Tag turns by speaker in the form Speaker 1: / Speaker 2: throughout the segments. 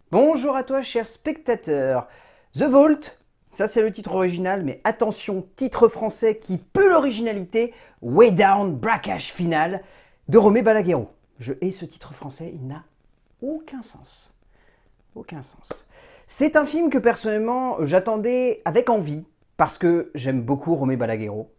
Speaker 1: Bonjour à toi, cher spectateur. The Vault, ça c'est le titre original, mais attention, titre français qui pue l'originalité, Way Down, braquage final, de Romé Balaguerro. Je hais ce titre français, il n'a aucun sens. Aucun sens. C'est un film que personnellement j'attendais avec envie, parce que j'aime beaucoup Romé Balaguerro.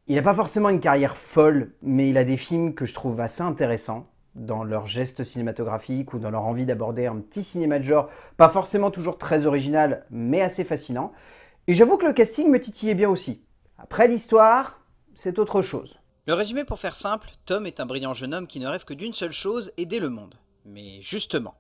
Speaker 1: Il n'a pas forcément une carrière folle, mais il a des films que je trouve assez intéressants dans leur geste cinématographique ou dans leur envie d'aborder un petit cinéma de genre, pas forcément toujours très original, mais assez fascinant. Et j'avoue que le casting me titillait bien aussi. Après l'histoire, c'est autre chose.
Speaker 2: Le résumé pour faire simple, Tom est un brillant jeune homme qui ne rêve que d'une seule chose, aider le monde. Mais justement.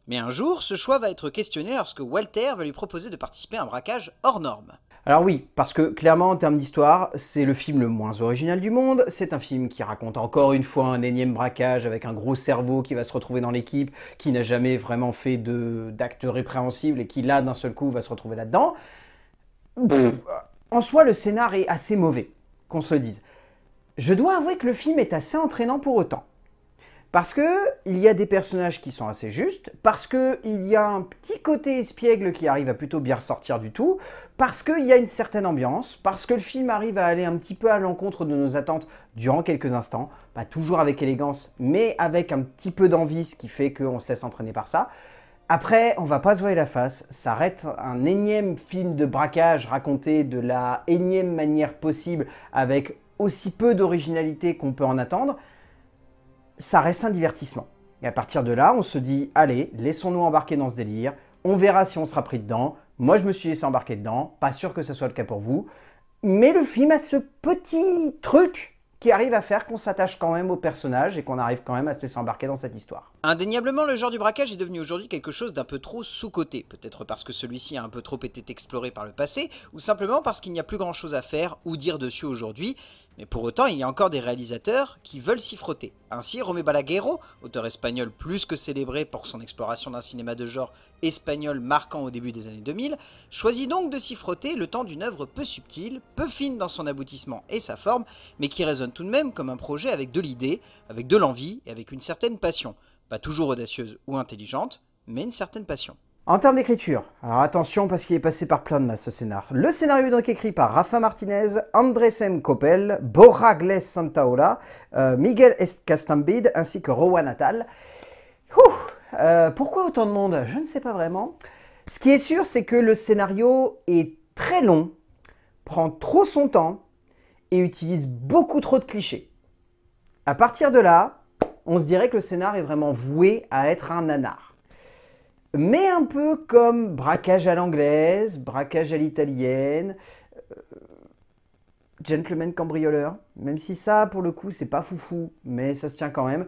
Speaker 2: Mais un jour, ce choix va être questionné lorsque Walter va lui proposer de participer à un braquage hors norme.
Speaker 1: Alors oui, parce que clairement en termes d'histoire, c'est le film le moins original du monde, c'est un film qui raconte encore une fois un énième braquage avec un gros cerveau qui va se retrouver dans l'équipe, qui n'a jamais vraiment fait d'actes répréhensibles et qui là d'un seul coup va se retrouver là-dedans. En soi, le scénar est assez mauvais, qu'on se le dise. Je dois avouer que le film est assez entraînant pour autant. Parce que il y a des personnages qui sont assez justes, parce qu'il y a un petit côté espiègle qui arrive à plutôt bien ressortir du tout, parce qu'il y a une certaine ambiance, parce que le film arrive à aller un petit peu à l'encontre de nos attentes durant quelques instants, pas toujours avec élégance, mais avec un petit peu d'envie, ce qui fait qu'on se laisse entraîner par ça. Après, on va pas se voiler la face, ça reste un énième film de braquage raconté de la énième manière possible, avec aussi peu d'originalité qu'on peut en attendre. Ça reste un divertissement. Et à partir de là, on se dit, allez, laissons-nous embarquer dans ce délire, on verra si on sera pris dedans. Moi, je me suis laissé embarquer dedans, pas sûr que ce soit le cas pour vous. Mais le film a ce petit truc qui arrive à faire qu'on s'attache quand même au personnage et qu'on arrive quand même à se laisser embarquer dans cette histoire.
Speaker 2: Indéniablement, le genre du braquage est devenu aujourd'hui quelque chose d'un peu trop sous-coté, peut-être parce que celui-ci a un peu trop été exploré par le passé, ou simplement parce qu'il n'y a plus grand-chose à faire ou dire dessus aujourd'hui, mais pour autant, il y a encore des réalisateurs qui veulent s'y frotter. Ainsi, Romé Balaguerro, auteur espagnol plus que célébré pour son exploration d'un cinéma de genre espagnol marquant au début des années 2000, choisit donc de s'y frotter le temps d'une œuvre peu subtile, peu fine dans son aboutissement et sa forme, mais qui résonne tout de même comme un projet avec de l'idée, avec de l'envie et avec une certaine passion. Pas toujours audacieuse ou intelligente, mais une certaine passion.
Speaker 1: En termes d'écriture, alors attention parce qu'il est passé par plein de masses ce scénar. Le scénario est donc écrit par Rafa Martinez, Andrés M. Coppel, Borja Santaola, Miguel Castambide ainsi que Rowan Attal. Pourquoi autant de monde? Je ne sais pas vraiment. Ce qui est sûr, c'est que le scénario est très long, prend trop son temps et utilise beaucoup trop de clichés. À partir de là, on se dirait que le scénar est vraiment voué à être un nanar. Mais un peu comme braquage à l'anglaise, braquage à l'italienne, gentleman cambrioleur, même si ça, pour le coup, c'est pas foufou, mais ça se tient quand même.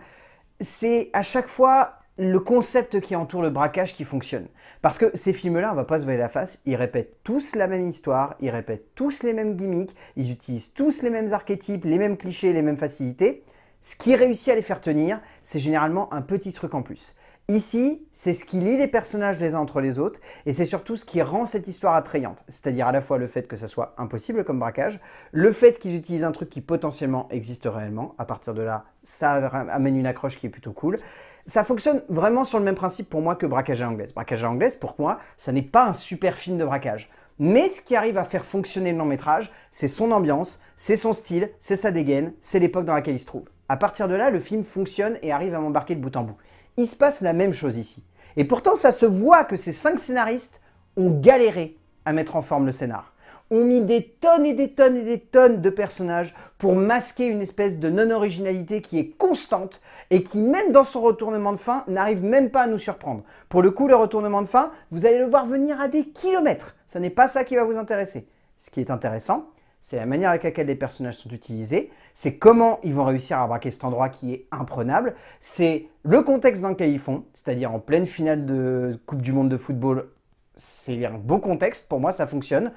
Speaker 1: C'est à chaque fois le concept qui entoure le braquage qui fonctionne. Parce que ces films-là, on va pas se voiler la face, ils répètent tous la même histoire, ils répètent tous les mêmes gimmicks, ils utilisent tous les mêmes archétypes, les mêmes clichés, les mêmes facilités. Ce qui réussit à les faire tenir, c'est généralement un petit truc en plus. Ici, c'est ce qui lie les personnages les uns entre les autres et c'est surtout ce qui rend cette histoire attrayante. C'est-à-dire à la fois le fait que ça soit impossible comme braquage, le fait qu'ils utilisent un truc qui potentiellement existe réellement. À partir de là, ça amène une accroche qui est plutôt cool. Ça fonctionne vraiment sur le même principe pour moi que braquage à l'anglaise. Braquage à l'anglaise, pour moi, ça n'est pas un super film de braquage. Mais ce qui arrive à faire fonctionner le long-métrage, c'est son ambiance, c'est son style, c'est sa dégaine, c'est l'époque dans laquelle il se trouve. À partir de là, le film fonctionne et arrive à m'embarquer de bout en bout. Il se passe la même chose ici. Et pourtant, ça se voit que ces 5 scénaristes ont galéré à mettre en forme le scénar. Ont mis des tonnes et des tonnes et des tonnes de personnages pour masquer une espèce de non-originalité qui est constante et qui, même dans son retournement de fin, n'arrive même pas à nous surprendre. Pour le coup, le retournement de fin, vous allez le voir venir à des kilomètres. Ce n'est pas ça qui va vous intéresser. Ce qui est intéressant, c'est la manière avec laquelle les personnages sont utilisés, c'est comment ils vont réussir à braquer cet endroit qui est imprenable, c'est le contexte dans lequel ils font, c'est-à-dire en pleine finale de Coupe du Monde de football, c'est un beau contexte, pour moi ça fonctionne.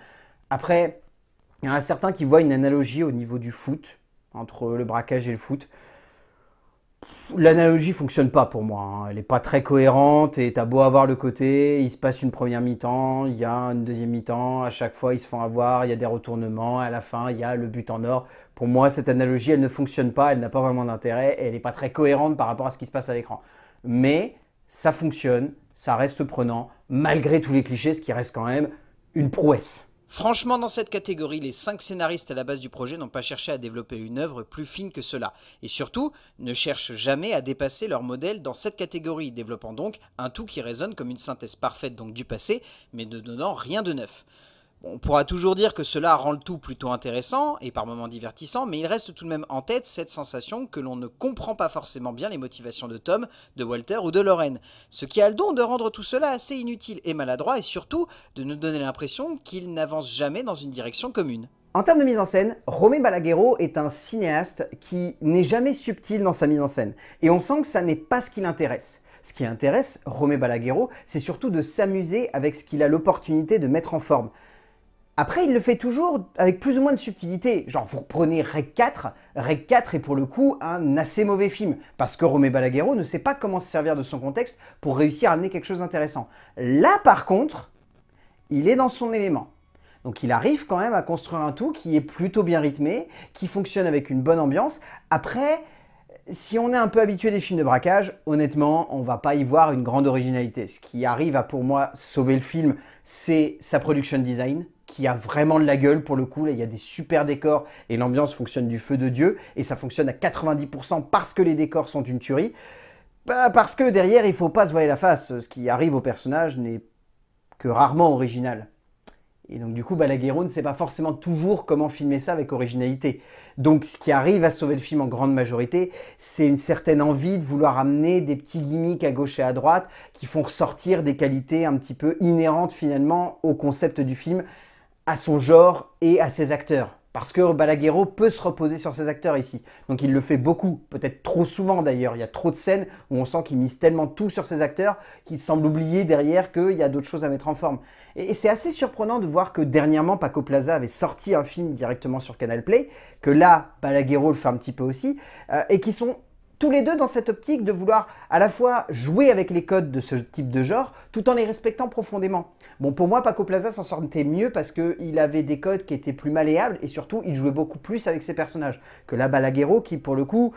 Speaker 1: Après, il y en a certains qui voient une analogie au niveau du foot, entre le braquage et le foot. L'analogie fonctionne pas pour moi, hein. Elle n'est pas très cohérente et t'as beau avoir le côté, il se passe une première mi-temps, il y a une deuxième mi-temps, à chaque fois ils se font avoir, il y a des retournements, à la fin il y a le but en or. Pour moi cette analogie elle ne fonctionne pas, elle n'a pas vraiment d'intérêt, elle n'est pas très cohérente par rapport à ce qui se passe à l'écran. Mais ça fonctionne, ça reste prenant, malgré tous les clichés, ce qui reste quand même une prouesse.
Speaker 2: Franchement, dans cette catégorie, les 5 scénaristes à la base du projet n'ont pas cherché à développer une œuvre plus fine que cela. Et surtout, ne cherchent jamais à dépasser leur modèle dans cette catégorie, développant donc un tout qui résonne comme une synthèse parfaite donc du passé, mais ne donnant rien de neuf. On pourra toujours dire que cela rend le tout plutôt intéressant et par moments divertissant, mais il reste tout de même en tête cette sensation que l'on ne comprend pas forcément bien les motivations de Tom, de Walter ou de Lauren, ce qui a le don de rendre tout cela assez inutile et maladroit et surtout de nous donner l'impression qu'ils n'avancent jamais dans une direction commune.
Speaker 1: En termes de mise en scène, Romé Balaguerro est un cinéaste qui n'est jamais subtil dans sa mise en scène et on sent que ça n'est pas ce qui l'intéresse. Ce qui intéresse Romé Balaguerro, c'est surtout de s'amuser avec ce qu'il a l'opportunité de mettre en forme. Après, il le fait toujours avec plus ou moins de subtilité. Genre, vous reprenez Rec 4 est pour le coup un assez mauvais film, parce que Romé Balaguerro ne sait pas comment se servir de son contexte pour réussir à amener quelque chose d'intéressant. Là, par contre, il est dans son élément. Donc il arrive quand même à construire un tout qui est plutôt bien rythmé, qui fonctionne avec une bonne ambiance. Après, si on est un peu habitué des films de braquage, honnêtement, on va pas y voir une grande originalité. Ce qui arrive à, pour moi, sauver le film, c'est sa production design, qui a vraiment de la gueule pour le coup. Là, il y a des super décors et l'ambiance fonctionne du feu de Dieu. Et ça fonctionne à 90% parce que les décors sont une tuerie. Parce que derrière, il faut pas se voiler la face. Ce qui arrive au personnage n'est que rarement original. Et donc du coup, Balaguerro ne sait pas forcément toujours comment filmer ça avec originalité. Donc ce qui arrive à sauver le film en grande majorité, c'est une certaine envie de vouloir amener des petits gimmicks à gauche et à droite qui font ressortir des qualités un petit peu inhérentes finalement au concept du film, à son genre et à ses acteurs. Parce que Balaguerro peut se reposer sur ses acteurs ici. Donc il le fait beaucoup, peut-être trop souvent d'ailleurs. Il y a trop de scènes où on sent qu'il mise tellement tout sur ses acteurs qu'il semble oublier derrière qu'il y a d'autres choses à mettre en forme. Et c'est assez surprenant de voir que dernièrement Paco Plaza avait sorti un film directement sur Canal Play, que là Balaguerro le fait un petit peu aussi, et qui sont tous les deux dans cette optique de vouloir à la fois jouer avec les codes de ce type de genre, tout en les respectant profondément. Bon, pour moi, Paco Plaza s'en sortait mieux parce qu'il avait des codes qui étaient plus malléables et surtout, il jouait beaucoup plus avec ses personnages. Que là, Balaguerro, qui pour le coup,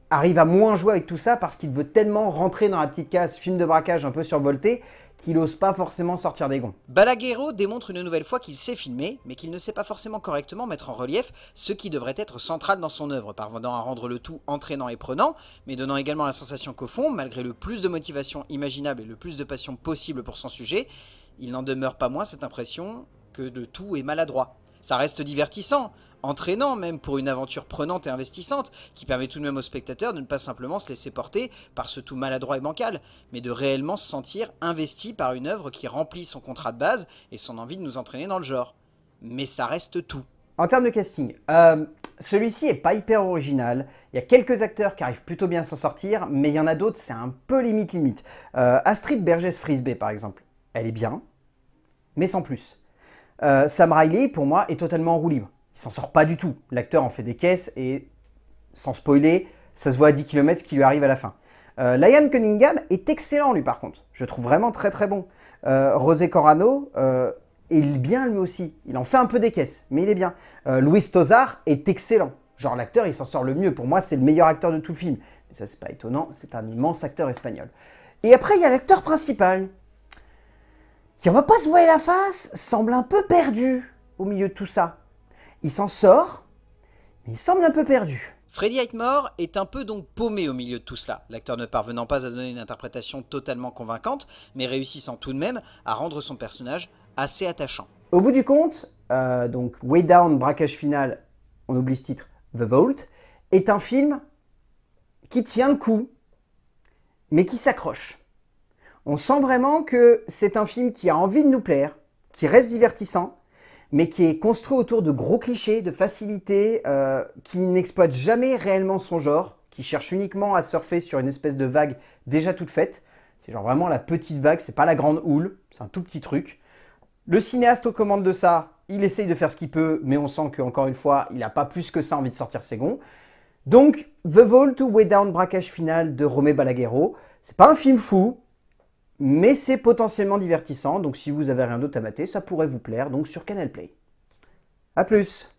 Speaker 1: arrive à moins jouer avec tout ça parce qu'il veut tellement rentrer dans la petite case film de braquage un peu survolté qu'il n'ose pas forcément sortir des gonds.
Speaker 2: Balaguerro démontre une nouvelle fois qu'il sait filmer, mais qu'il ne sait pas forcément correctement mettre en relief ce qui devrait être central dans son œuvre, parvenant à rendre le tout entraînant et prenant, mais donnant également la sensation qu'au fond, malgré le plus de motivation imaginable et le plus de passion possible pour son sujet, il n'en demeure pas moins cette impression que le tout est maladroit. Ça reste divertissant, entraînant même pour une aventure prenante et investissante, qui permet tout de même au spectateur de ne pas simplement se laisser porter par ce tout maladroit et bancal, mais de réellement se sentir investi par une œuvre qui remplit son contrat de base et son envie de nous entraîner dans le genre. Mais ça reste tout.
Speaker 1: En termes de casting, celui-ci est pas hyper original. Il y a quelques acteurs qui arrivent plutôt bien à s'en sortir, mais il y en a d'autres, c'est un peu limite. Astrid Bergès-Frisbee, par exemple, elle est bien, mais sans plus. Sam Riley, pour moi, est totalement en roue libre. Il s'en sort pas du tout. L'acteur en fait des caisses et, sans spoiler, ça se voit à 10 km ce qui lui arrive à la fin. Liam Cunningham est excellent, lui, par contre. Je le trouve vraiment très très bon. José Corrano est bien, lui aussi. Il en fait un peu des caisses, mais il est bien. Luis Tosar est excellent. Genre, l'acteur, il s'en sort le mieux. Pour moi, c'est le meilleur acteur de tout le film. Mais ça, c'est pas étonnant. C'est un immense acteur espagnol. Et après, il y a l'acteur principal, qui, on va pas se voiler la face, semble un peu perdu au milieu de tout ça. Il s'en sort, mais il semble un peu perdu.
Speaker 2: Freddie Highmore est un peu donc paumé au milieu de tout cela, l'acteur ne parvenant pas à donner une interprétation totalement convaincante, mais réussissant tout de même à rendre son personnage assez attachant.
Speaker 1: Au bout du compte, donc Way Down, braquage final, on oublie ce titre, The Vault, est un film qui tient le coup, mais qui s'accroche. On sent vraiment que c'est un film qui a envie de nous plaire, qui reste divertissant, mais qui est construit autour de gros clichés, de facilités, qui n'exploite jamais réellement son genre, qui cherche uniquement à surfer sur une espèce de vague déjà toute faite. C'est genre vraiment la petite vague, c'est pas la grande houle, c'est un tout petit truc. Le cinéaste aux commandes de ça, il essaye de faire ce qu'il peut, mais on sent qu'encore une fois, il n'a pas plus que ça envie de sortir ses gonds. Donc, The Vault ou Way Down, braquage final de Romé Balaguerro, c'est pas un film fou, mais c'est potentiellement divertissant, donc si vous avez rien d'autre à mater, ça pourrait vous plaire, donc sur Canal Play. A plus!